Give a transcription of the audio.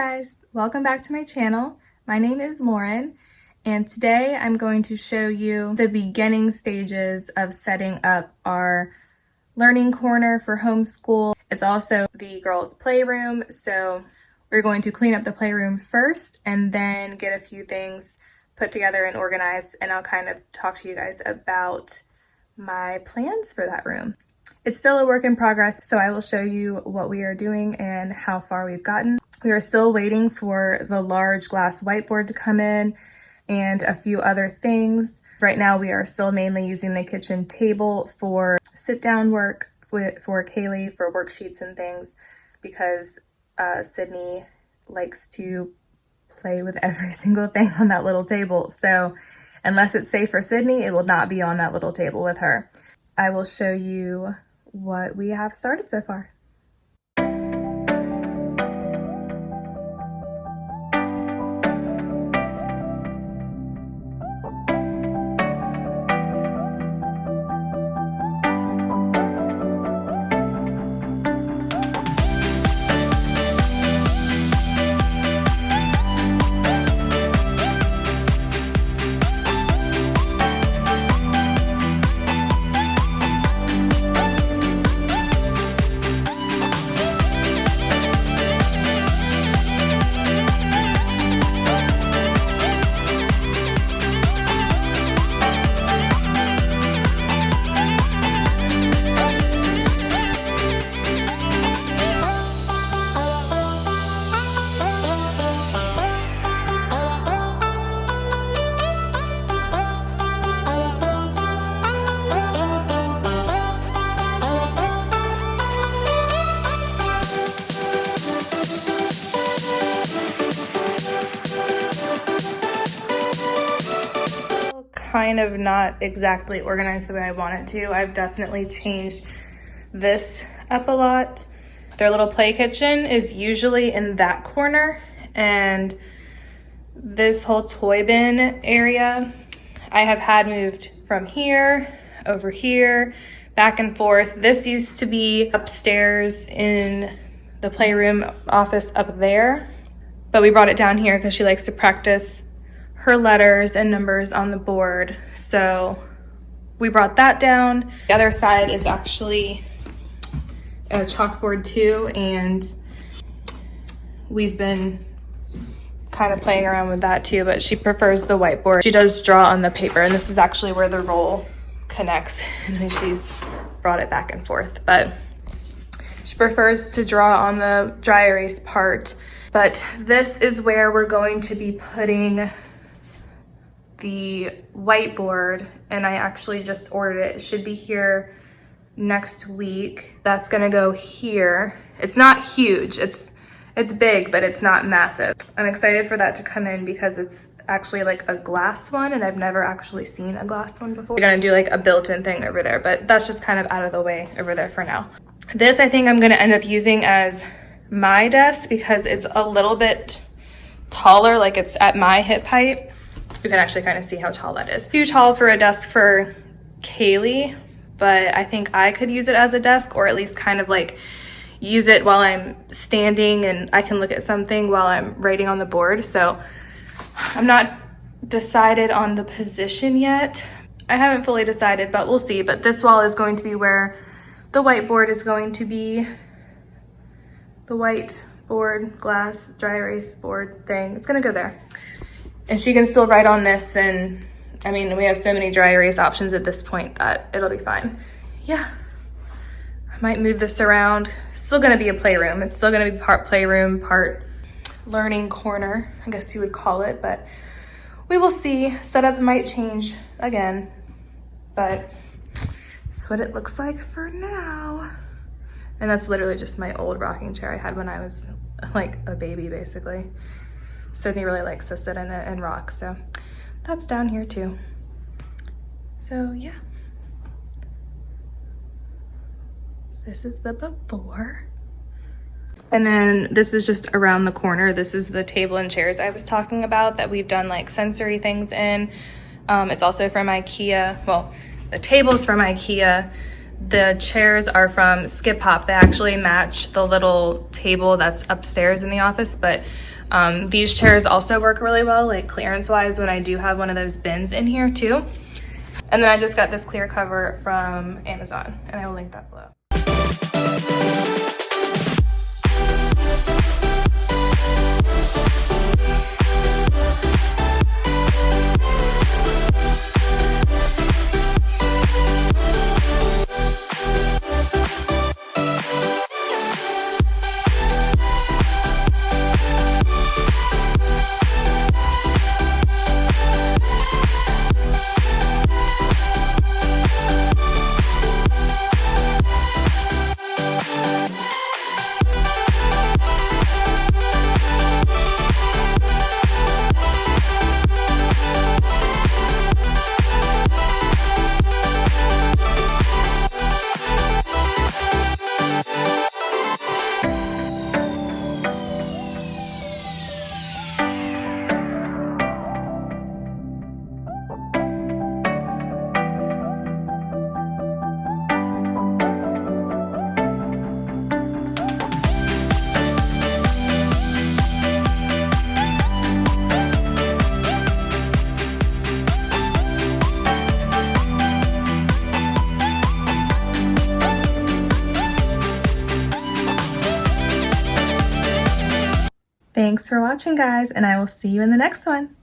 guys, welcome back to my channel. My name is Lauren, and today I'm going to show you the beginning stages of setting up our learning corner for homeschool. It's also the girls' playroom, so we're going to clean up the playroom first and then get a few things put together and organized, and I'll kind of talk to you guys about my plans for that room. It's still a work in progress, so I will show you what we are doing and how far we've gotten. We are still waiting for the large glass whiteboard to come in and a few other things. Right now we are still mainly using the kitchen table for sit-down work for Kaylee, for worksheets and things, because Sydney likes to play with every single thing on that little table. So unless it's safe for Sydney, it will not be on that little table with her. I will show you what we have started so far. Kind of not exactly organized the way I want it to. I've definitely changed this up a lot. Their little play kitchen is usually in that corner, and this whole toy bin area I have had moved from here, over here, back and forth. This used to be upstairs in the playroom office up there, but we brought it down here because she likes to practice her letters and numbers on the board. So we brought that down. The other side is actually a chalkboard too, and we've been kind of playing around with that too, but she prefers the whiteboard. She does draw on the paper, and this is actually where the roll connects, and she's brought it back and forth, but she prefers to draw on the dry erase part. But this is where we're going to be putting the whiteboard, and I actually just ordered it. It should be here next week. That's gonna go here. It's not huge, it's big, but it's not massive. I'm excited for that to come in because it's actually like a glass one, and I've never actually seen a glass one before. We're gonna do like a built-in thing over there, but that's just kind of out of the way over there for now. This I think I'm gonna end up using as my desk because it's a little bit taller, like it's at my hip height. You can actually kind of see how tall that is. Too tall for a desk for Kaylee, but I think I could use it as a desk, or at least kind of like use it while I'm standing and I can look at something while I'm writing on the board. So I'm not decided on the position yet. I haven't fully decided, but we'll see. But this wall is going to be where the whiteboard is going to be. The whiteboard, glass, dry erase board thing. It's gonna go there. And she can still write on this, and I mean, we have so many dry erase options at this point that it'll be fine. Yeah, I might move this around. It's still gonna be a playroom. It's still gonna be part playroom, part learning corner, I guess you would call it, but we will see. Setup might change again, but that's what it looks like for now. And that's literally just my old rocking chair I had when I was like a baby, basically. Sydney really likes to sit in it and rock, so that's down here too. So yeah, this is the before. And then this is just around the corner. This is the table and chairs I was talking about that we've done like sensory things in. It's also from IKEA. Well, the table's from IKEA. The chairs are from Skip Hop. They actually match the little table that's upstairs in the office, but These chairs also work really well, like clearance wise, when I do have one of those bins in here too. And then I just got this clear cover from Amazon, and I will link that below. Thanks for watching, guys, and I will see you in the next one.